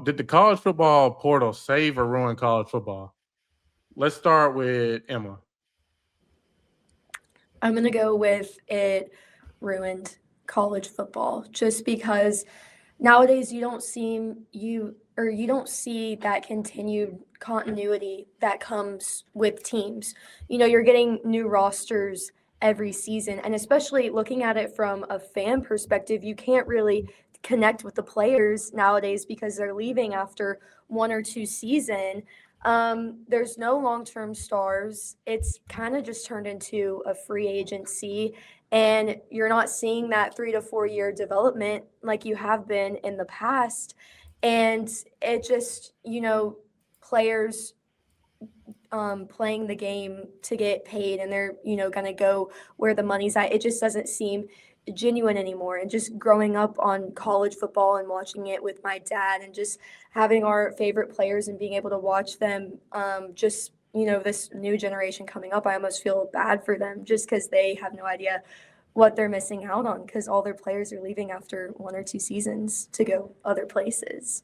did the college football portal save or ruin college football? Let's start with Emma. I'm going to go with it ruined college football just because nowadays you don't see that continued continuity that comes with teams. You're getting new rosters every season, and especially looking at it from a fan perspective, you can't really connect with the players nowadays because they're leaving after one or two season. There's no long-term stars. It's kind of just turned into a free agency, and you're not seeing that 3 to 4 year development like you have been in the past. And it just, players playing the game to get paid, and they're, going to go where the money's at. It just doesn't seem genuine anymore. And just growing up on college football and watching it with my dad and just having our favorite players and being able to watch them, just, this new generation coming up, I almost feel bad for them just because they have no idea what they're missing out on because all their players are leaving after one or two seasons to go other places.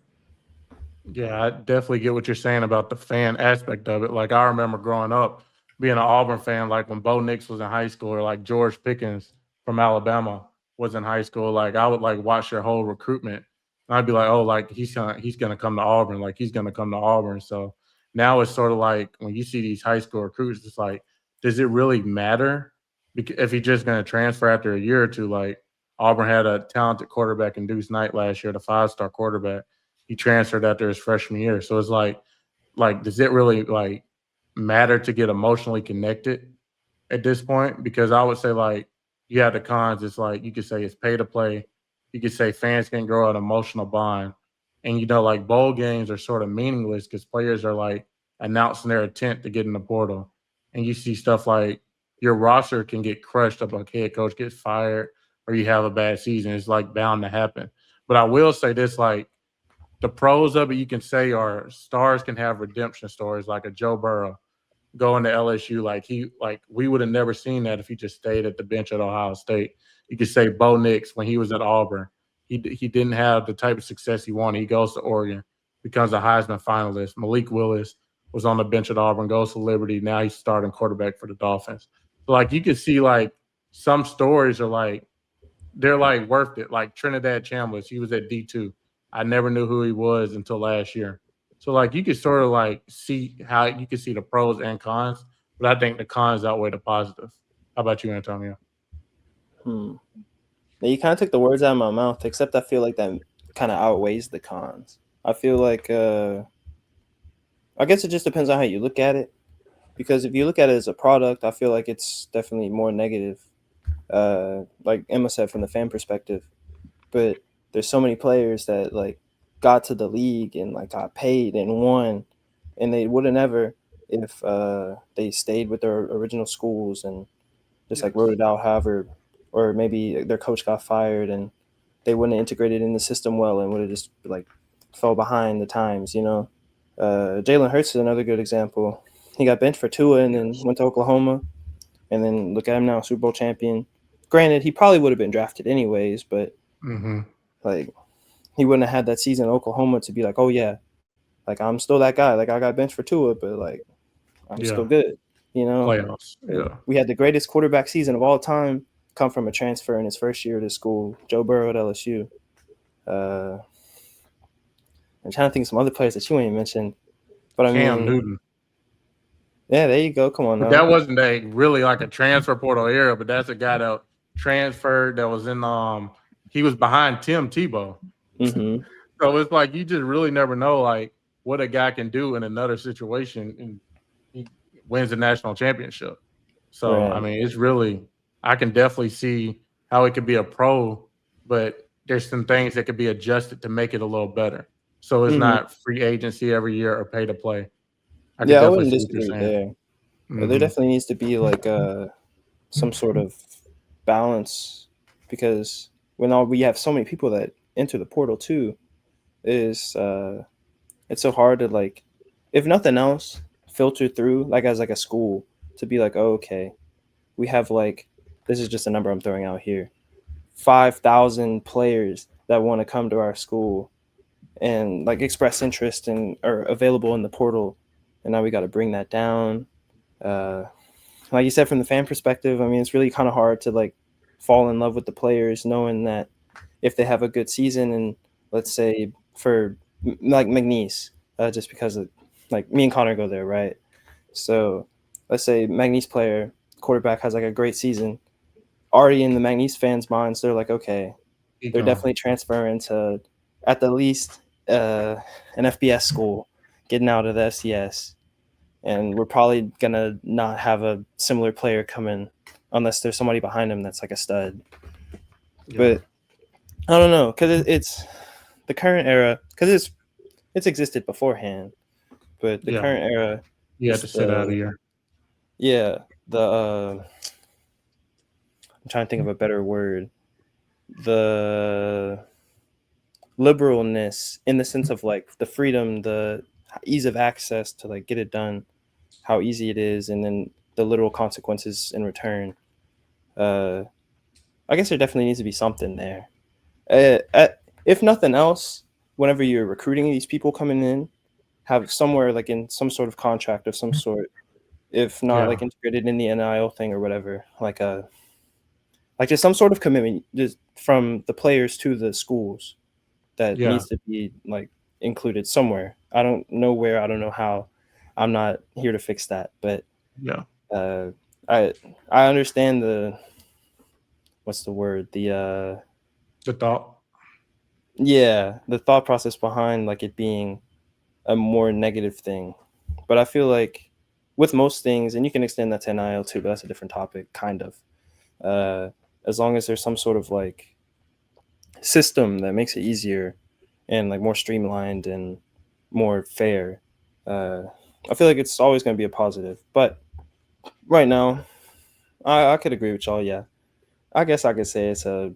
Yeah, I definitely get what you're saying about the fan aspect of it. Like I remember growing up being an Auburn fan, like when Bo Nix was in high school, or like George Pickens from Alabama was in high school. Like I would like watch their whole recruitment, and I'd be like, oh, like he's gonna come to Auburn, like he's gonna come to Auburn. So now it's sort of like when you see these high school recruits, it's like, does it really matter if he's just gonna transfer after a year or two? Like Auburn had a talented quarterback in Deuce Knight last year, the 5-star quarterback. He transferred after his freshman year. So it's like, does it really like matter to get emotionally connected at this point? Because I would say like you have the cons. It's like you could say it's pay to play. You could say fans can grow an emotional bond, and like bowl games are sort of meaningless because players are like announcing their intent to get in the portal, and you see stuff like your roster can get crushed up, like head coach gets fired or you have a bad season. It's like bound to happen. But I will say this, like the pros of it you can say are stars can have redemption stories like a Joe Burrow going to LSU. Like we would have never seen that if he just stayed at the bench at Ohio State. You could say Bo Nix when he was at Auburn. He didn't have the type of success he wanted. He goes to Oregon, becomes a Heisman finalist. Malik Willis was on the bench at Auburn, goes to Liberty. Now he's starting quarterback for the Dolphins. So like you could see like some stories are like they're like worth it. Like Trinidad Chambliss, he was at D2. I never knew who he was until last year. So like you could sort of like see how you can see the pros and cons, but I think the cons outweigh the positive. How about you, Antonio? Hmm. Now you kind of took the words out of my mouth, except I feel like that kind of outweighs the cons. I feel like I guess it just depends on how you look at it. Because if you look at it as a product, I feel like it's definitely more negative. Like Emma said, from the fan perspective. But there's so many players that like got to the league and like got paid and won, and they would have never if they stayed with their original schools and just like wrote Yes. it out. However, or maybe their coach got fired and they wouldn't have integrated in the system well and would have just like fell behind the times. Jalen Hurts is another good example. He got benched for Tua and then Yes. went to Oklahoma, and then look at him now, Super Bowl champion. Granted, he probably would have been drafted anyways, but Mm-hmm. like he wouldn't have had that season in Oklahoma to be like, oh yeah, like I'm still that guy. Like I got benched for Tua, but like I'm still Yeah. good. You know, Playoffs. Yeah. we had the greatest quarterback season of all time come from a transfer in his first year to school, Joe Burrow at LSU. Uh, I'm trying to think of some other players that you ain't mentioned, but I Cam mean, Newton. yeah, there you go. Come on But now. that wasn't a really like a transfer portal era, but that's a guy that transferred that was in he was behind Tim Tebow. Mm-hmm. So it's like you just really never know like what a guy can do in another situation, and he wins the national championship. So I Right. mean, it's really I can definitely see how it could be a pro, but there's some things that could be adjusted to make it a little better. So it's Mm-hmm. not free agency every year or pay to play. I could Yeah, I definitely wouldn't see what you're disagree saying. there. There Hmm. definitely needs to be like some sort of balance because when all we have so many people that enter the portal too, is it's so hard to like, if nothing else, filter through like as like a school to be like, oh, okay, we have like, this is just a number I'm throwing out here, 5,000 players that want to come to our school. and like express interest and are available in the portal, and now we got to bring that down. Like you said, from the fan perspective, I mean, it's really kind of hard to like fall in love with the players, knowing that if they have a good season, and let's say for like McNeese, just because of like me and Connor go there, right? So let's say McNeese player quarterback has like a great season. Already in the McNeese fans' minds, they're like, okay, Keep they're going. definitely transferring to at the least an FBS school, getting out of the FCS, and we're probably gonna not have a similar player come in unless there's somebody behind him that's like a stud. Yeah. But I don't know, because it's the current era, because it's existed beforehand, but the Yeah. current era, You have just to sit out of here. the I'm trying to think of a better word, the liberalness in the sense of like the freedom, the ease of access to like get it done, how easy it is, and then the literal consequences in return. I guess there definitely needs to be something there. If nothing else, whenever you're recruiting these people coming in, have somewhere like in some sort of contract of some sort, if not Yeah. like integrated in the NIL thing or whatever, like just some sort of commitment just from the players to the schools that Yeah. needs to be like included somewhere. I don't know where, I don't know how. I'm not here to fix that, but Yeah. uh, I understand the what's the word, The thought. the thought process behind like it being a more negative thing. But I feel like with most things, and you can extend that to NIL too, but that's a different topic, kind of. As long as there's some sort of like system that makes it easier and like more streamlined and more fair, I feel like it's always going to be a positive. But right now, I could agree with y'all. Yeah, I guess I could say it's a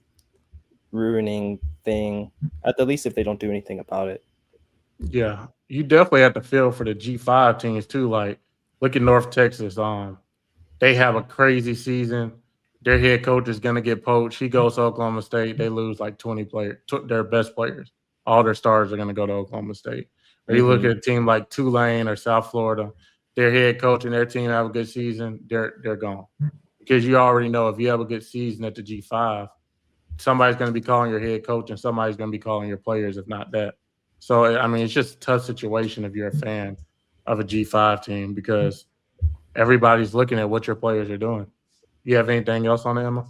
ruining thing, at the least if they don't do anything about it. Yeah. You definitely have to feel for the G5 teams too. Like, look at North Texas. They have a crazy season. Their head coach is going to get poached. He goes to Oklahoma State. They lose like 20 players, their best players. All their stars are going to go to Oklahoma State. Or you look Mm-hmm. at a team like Tulane or South Florida, their head coach and their team have a good season, they're gone. Because you already know if you have a good season at the G5, somebody's going to be calling your head coach and somebody's going to be calling your players, if not that. So, I mean, it's just a tough situation if you're a fan of a G5 team because everybody's looking at what your players are doing. You have anything else on it, Emma?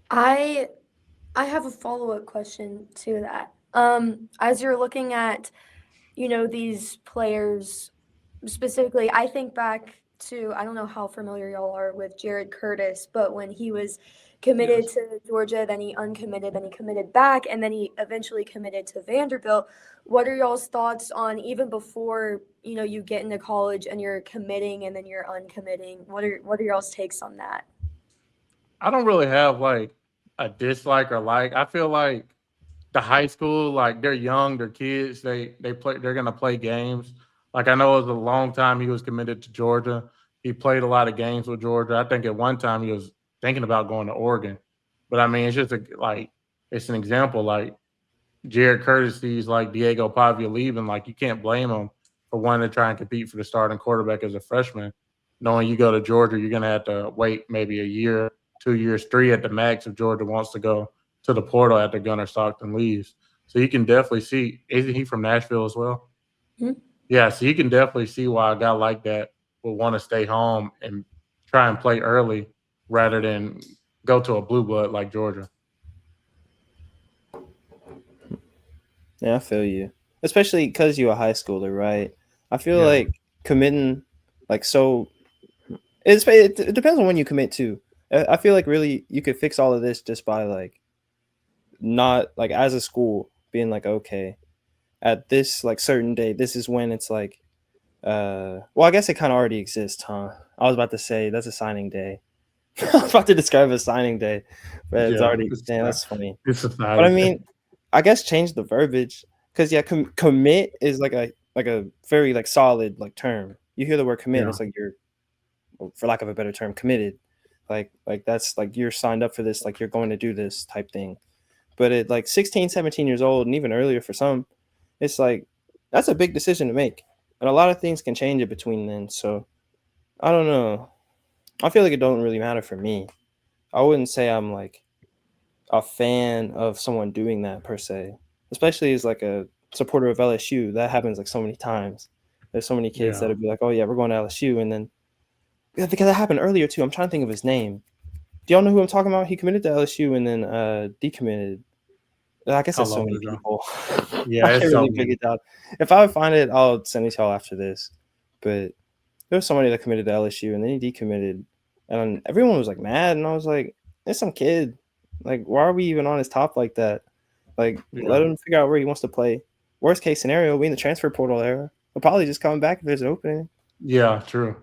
I have a follow-up question to that. As you're looking at, these players specifically, I think back to, I don't know how familiar y'all are with Jared Curtis, but when he was committed Yes. to Georgia, then he uncommitted, then he committed back, and then he eventually committed to Vanderbilt. What are y'all's thoughts on even before, you get into college and you're committing and then you're uncommitting? What are y'all's takes on that? I don't really have like a dislike or like. I feel like the high school, like they're young, they're kids. They play. They're gonna play games. Like I know it was a long time he was committed to Georgia. He played a lot of games with Georgia. I think at one time he was thinking about going to Oregon. But I mean, it's just like it's an example. Like Jared Curtis sees like Diego Pavia leaving. Like you can't blame him for wanting to try and compete for the starting quarterback as a freshman, knowing you go to Georgia, you're gonna have to wait maybe a year, 2 years, three at the max if Georgia wants to go to the portal after Gunnar Stockton leaves. So you can definitely see. Isn't he from Nashville as well? Mhm. Yeah, so you can definitely see why a guy like that would want to stay home and try and play early rather than go to a blue blood like Georgia. Yeah, I feel you. Especially because you're a high schooler, right? I feel Yeah, like committing, like, so it depends on when you commit to. I feel like really you could fix all of this just by like not like as a school being like, okay, at this like certain day, this is when it's like, well, I guess it kind of already exists, huh? I was about to say that's a signing day. I was about to describe a signing day, but it's yeah, already, damn, that's funny. it's a But I society. mean, I guess change the verbiage because yeah, commit is like a very like solid like term. You hear the word commit, Yeah, it's like you're, for lack of a better term, committed. Like that's like you're signed up for this, like you're going to do this type thing. But at like 16, 17 years old, and even earlier for some, it's like that's a big decision to make. And a lot of things can change in between then. So I don't know. I feel like it don't really matter for me. I wouldn't say I'm like a fan of someone doing that per se, especially as like a supporter of LSU. That happens like so many times. There's so many kids Yeah. that'll be like, "Oh yeah, we're going to LSU," and then because that happened earlier too. I'm trying to think of his name. Do y'all know who I'm talking about? He committed to LSU and then decommitted. I guess How there's so long many ago? people. Yeah, I it's can't so really many. figure it out. If I would find it, I'll send it to y'all after this. But there was somebody that committed to LSU and then he decommitted, and everyone was like mad, and I was like, "There's some kid. Like, why are we even on his top like that? Like, let Yeah. him figure out where he wants to play. Worst case scenario, we in the transfer portal era. He'll probably just come back if there's an opening." Yeah, true.